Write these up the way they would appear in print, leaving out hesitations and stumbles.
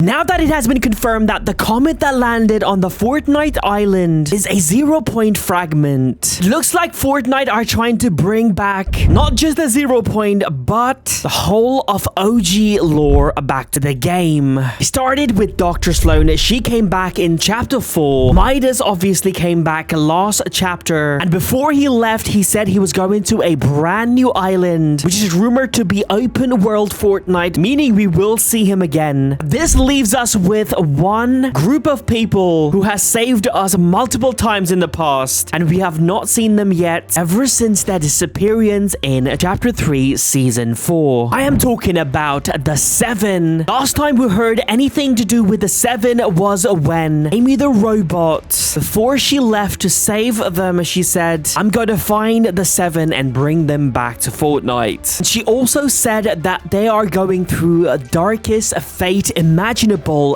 Now that it has been confirmed that the comet that landed on the Fortnite island is a 0-point fragment, it looks like Fortnite are trying to bring back not just the 0-point, but the whole of OG lore back to the game. It started with Dr. Sloan. She came back in chapter 4. Midas obviously came back last chapter, and before he left, he said he was going to a brand new island, which is rumored to be open world Fortnite, meaning we will see him again. This leaves us with one group of people who has saved us multiple times in the past, and we have not seen them yet ever since their disappearance in chapter 3 season 4. I am talking about the 7. Last time we heard anything to do with the 7 was when Amy the robot, before she left to save them, she said, I'm going to find the 7 and bring them back to Fortnite. She also said that they are going through a darkest fate imaginable,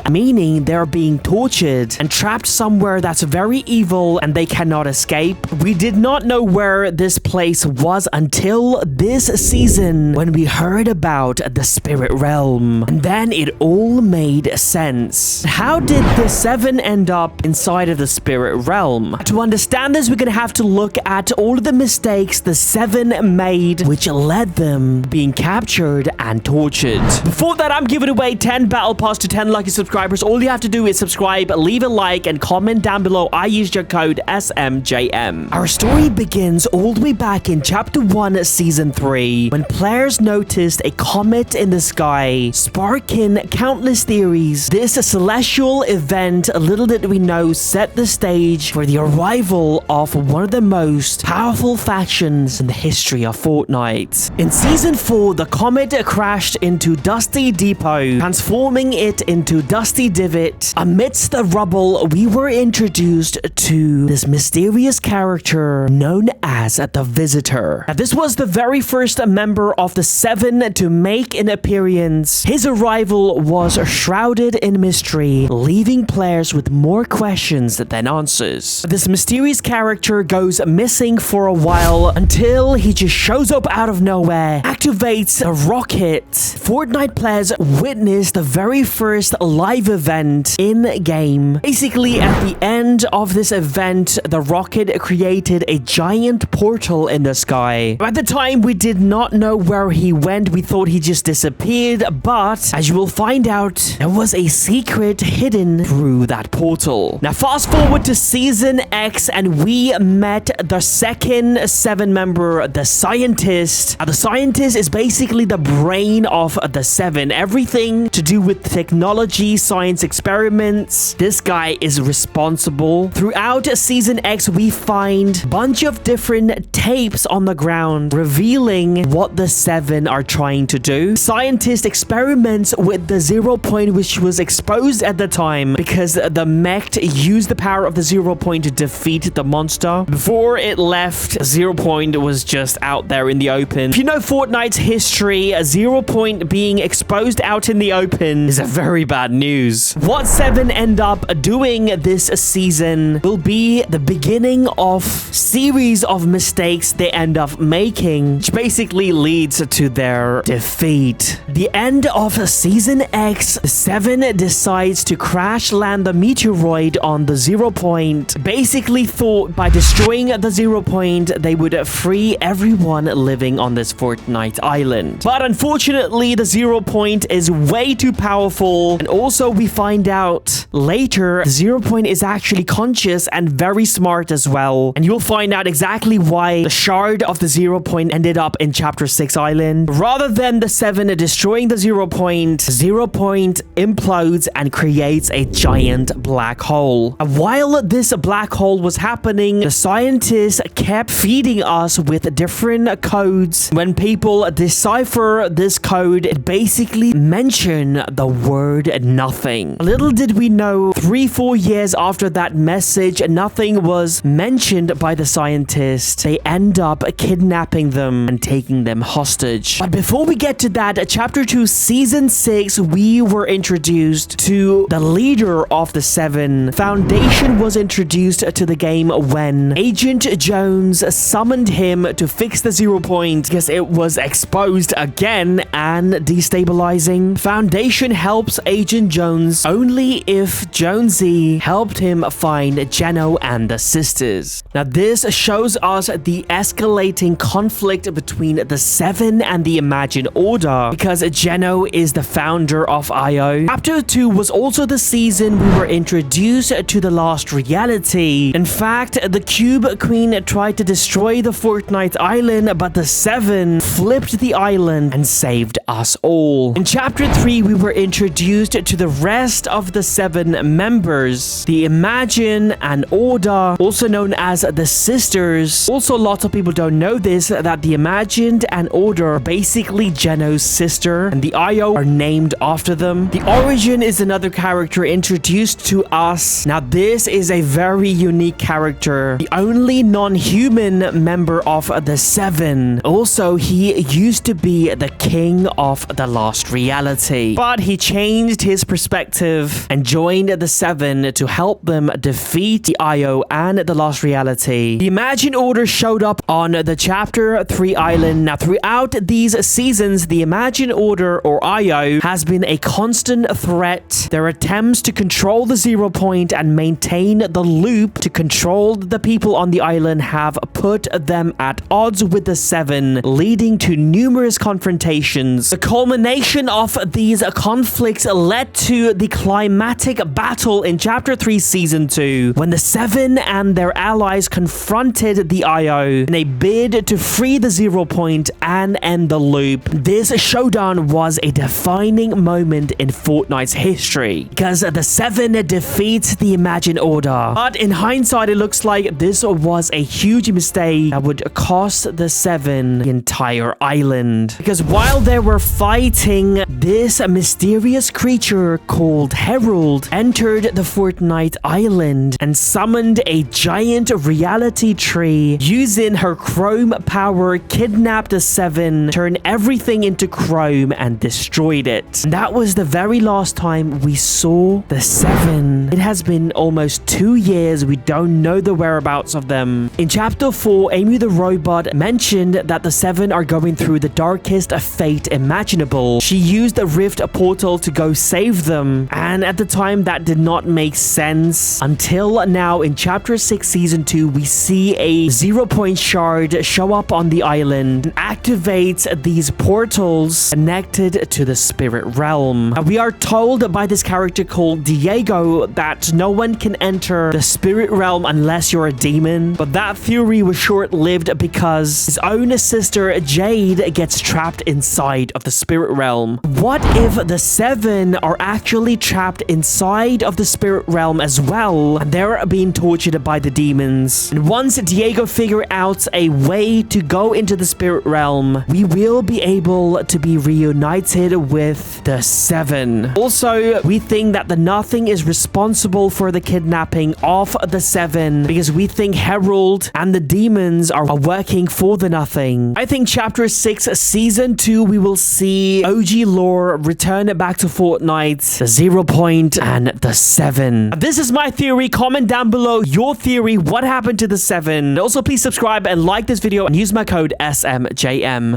meaning they're being tortured and trapped somewhere that's very evil and they cannot escape. We did not know where this place was until this season when we heard about the spirit realm, and then it all made sense. How did the 7 end up inside of the spirit realm? To understand this, we're gonna have to look at all of the mistakes the 7 made, which led them being captured and tortured. Before that, I'm giving away 10 battle pass to 10 lucky subscribers. All you have to do is subscribe, leave a like, and comment down below. I used your code SMJM. Our story begins all the way back in chapter 1 season 3 when players noticed a comet in the sky, sparking countless theories. This celestial event, little did we know, set the stage for the arrival of one of the most powerful factions in the history of Fortnite. In season 4, the comet crashed into Dusty Depot, transforming it into Dusty Divot. Amidst the rubble, we were introduced to this mysterious character known as the Visitor. Now, this was the very first member of the 7 to make an appearance. His arrival was shrouded in mystery, leaving players with more questions than answers. This mysterious character goes missing for a while until he just shows up out of nowhere, activates a rocket. Fortnite players witnessed the very first live event in game. Basically, at the end of this event, the rocket created a giant portal in the sky. At the time, we did not know where he went. We thought he just disappeared, but as you will find out, there was a secret hidden through that portal. Now, fast forward to Season X, and we met the second 7 member, the Scientist. Now, the Scientist is basically the brain of the 7. Everything to do with technology, science experiments, this guy is responsible. Throughout Season X, we find a bunch of different tapes on the ground revealing what the 7 are trying to do. Scientist experiments with the 0-point, which was exposed at the time because the mech used the power of the 0-point to defeat the monster. Before it left, 0-point was just out there in the open. If you know Fortnite's history, a 0-point being exposed out in the open is a very bad news. What 7 end up doing this season will be the beginning of series of mistakes they end up making, which basically leads to their defeat. The end of Season X, 7 decides to crash land the meteoroid on the 0-point. Basically thought by destroying the 0-point, they would free everyone living on this Fortnite island. But unfortunately, the 0-point is way too powerful, and also we find out later the 0-point is actually conscious and very smart as well, and you'll find out exactly why the shard of the 0-point ended up in chapter 6 island. Rather than the 7 destroying the 0-point, 0-point implodes and creates a giant black hole. And while this black hole was happening, the scientists kept feeding us with different codes. When people decipher this code, it basically mentioned the word nothing. Little did we know, 3-4 years after that message, nothing was mentioned by the scientists. They end up kidnapping them and taking them hostage. But before we get to that, chapter 2 season 6, we were introduced to the leader of the 7. Foundation was introduced to the game when Agent Jones summoned him to fix the 0-point because it was exposed again and destabilizing. Foundation helps helps Agent Jones only if Jonesy helped him find Geno and the sisters. Now, this shows us the escalating conflict between the Seven and the Imagined Order, because Geno is the founder of IO. Chapter 2 was also the season we were introduced to the Lost Reality. In fact, the Cube Queen tried to destroy the Fortnite Island, but the Seven flipped the island and saved us all. In Chapter 3, we were introduced to the rest of the Seven members, the Imagine and Order, also known as the Sisters. Also, lots of people don't know this, that the Imagined and Order are basically Geno's sister, and the IO are named after them. The Origin is another character introduced to us. Now, this is a very unique character, the only non-human member of the Seven. Also, he used to be the king of the Lost Reality, but he changed his perspective and joined the Seven to help them defeat the IO and the Lost Reality. The Imagine Order showed up on the Chapter 3 island. Now, throughout these seasons, the Imagine Order, or IO, has been a constant threat. Their attempts to control the 0 point and maintain the loop to control the people on the island have put them at odds with the Seven, leading to numerous confrontations. The culmination of these conflicts led to the climatic battle in Chapter 3 Season 2, when the Seven and their allies confronted the IO in a bid to free the 0 point and end the loop. This showdown was a defining moment in Fortnite's history, because the Seven defeats the Imagine Order. But in hindsight, it looks like this was a huge mistake that would cost the Seven the entire island. Because while they were fighting, this mysterious creature called Herald entered the Fortnite island and summoned a giant reality tree. Using her chrome power, kidnapped the Seven, turned everything into chrome, and destroyed it. And that was the very last time we saw the Seven. It has been almost 2 years. We don't know the whereabouts of them. In Chapter 4, Amy the robot mentioned that the Seven are going through the darkest fate imaginable. She used a rift portal to go save them, and at the time that did not make sense. Until now, in Chapter 6 Season 2, we see a 0 point shard show up on the island and activate these portals connected to the spirit realm. Now, we are told by this character called Diego that no one can enter the spirit realm unless you're a demon, but that theory was short-lived because his own sister Jade gets trapped inside of the spirit realm. What if the Seven are actually trapped inside of the spirit realm as well, and they're being tortured by the demons? And once Diego figures out a way to go into the spirit realm, we will be able to be reunited with the Seven. Also, we think that the Nothing is responsible for the kidnapping of the Seven, because we think Herald and the demons are working for the Nothing. I think Chapter 6 Season 2, we will see OG lore return back to Fortnite, the 0 point, and the Seven. This is my theory. Comment down below your theory. What happened to the Seven? Also, please subscribe and like this video and use my code SMJM.